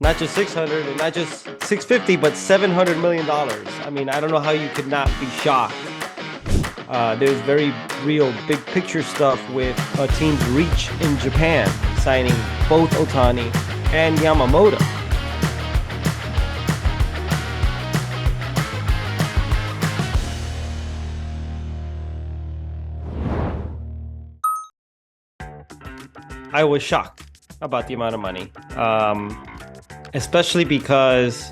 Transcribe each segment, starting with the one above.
not just 600 and not just 650, but $700 million. I mean, I don't know how you could not be shocked. There's very real big picture stuff with a team's reach in Japan, signing both Ohtani and Yamamoto. I was shocked about the amount of money, especially because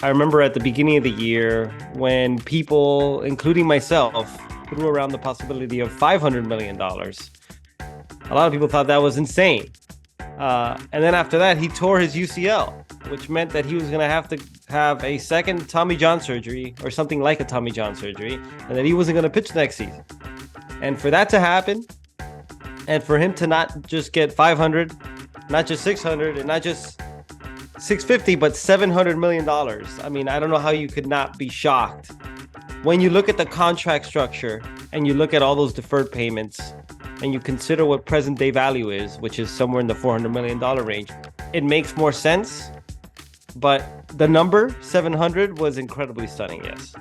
I remember at the beginning of the year when people, including myself, threw around the possibility of $500 million. A lot of people thought that was insane. And then after that, he tore his UCL, which meant that he was going to have a second Tommy John surgery or something like a Tommy John surgery, and that he wasn't going to pitch next season. And for that to happen, and for him to not just get 500, not just 600, and not just 650, but $700 million. I mean, I don't know how you could not be shocked. When you look at the contract structure and you look at all those deferred payments and you consider what present day value is, which is somewhere in the $400 million range, it makes more sense. But the number 700 was incredibly stunning, yes.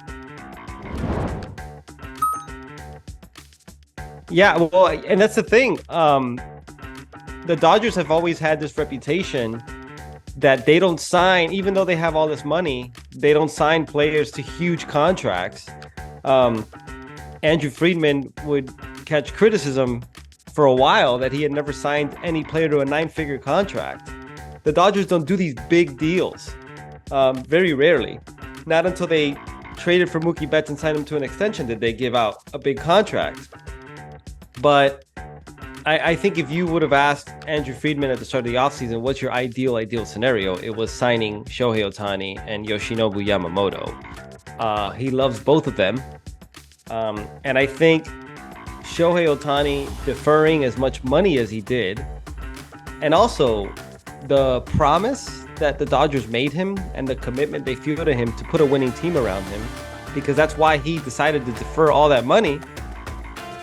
Yeah, well, and that's the thing. The Dodgers have always had this reputation that they don't sign, even though they have all this money, they don't sign players to huge contracts. Andrew Friedman would catch criticism for a while that he had never signed any player to a 9-figure contract. The Dodgers don't do these big deals, very rarely. Not until they traded for Mookie Betts and signed him to an extension did they give out a big contract. But I think if you would have asked Andrew Friedman at the start of the offseason, what's your ideal scenario? It was signing Shohei Ohtani and Yoshinobu Yamamoto. He loves both of them. And I think Shohei Ohtani deferring as much money as he did, and also the promise that the Dodgers made him and the commitment they feel to him to put a winning team around him, because that's why he decided to defer all that money.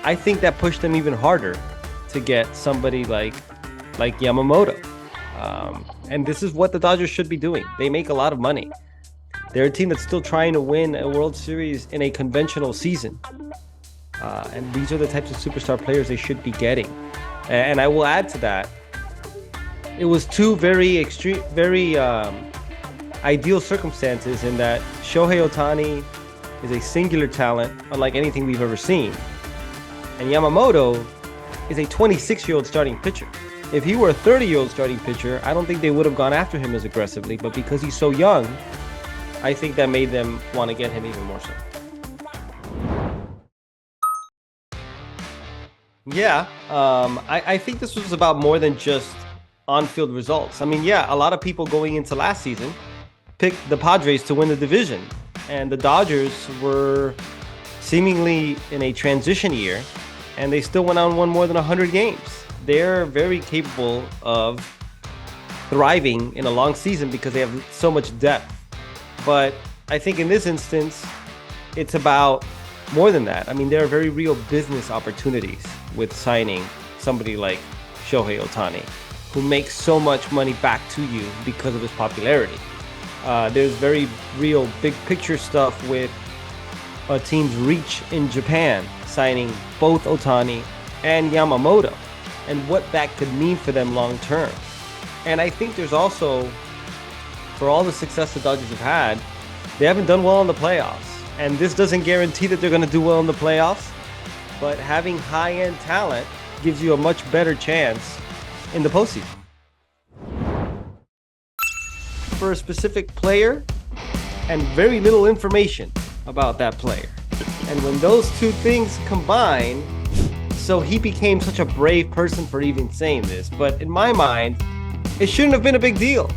I think that pushed them even harder to get somebody like Yamamoto. And this is what the Dodgers should be doing. They make a lot of money. They're a team that's still trying to win a World Series in a conventional season. And these are the types of superstar players they should be getting. And I will add to that, it was two very ideal circumstances in that Shohei Ohtani is a singular talent, unlike anything we've ever seen. And Yamamoto is a 26-year-old starting pitcher. If he were a 30-year-old starting pitcher, I don't think they would have gone after him as aggressively. But because he's so young, I think that made them want to get him even more so. Yeah, I think this was about more than just on-field results. I mean, yeah, a lot of people going into last season picked the Padres to win the division. And the Dodgers were seemingly in a transition year, and they still went out and won more than 100 games. They're very capable of thriving in a long season because they have so much depth. But I think in this instance, it's about more than that. I mean, there are very real business opportunities with signing somebody like Shohei Ohtani, who makes so much money back to you because of his popularity. There's very real big picture stuff with a team's reach in Japan, signing both Ohtani and Yamamoto, and what that could mean for them long term. And I think there's also, for all the success the Dodgers have had, they haven't done well in the playoffs. And this doesn't guarantee that they're going to do well in the playoffs, but having high-end talent gives you a much better chance in the postseason. For a specific player and very little information about that player. And when those two things combine, so he became such a brave person for even saying this, but in my mind, it shouldn't have been a big deal.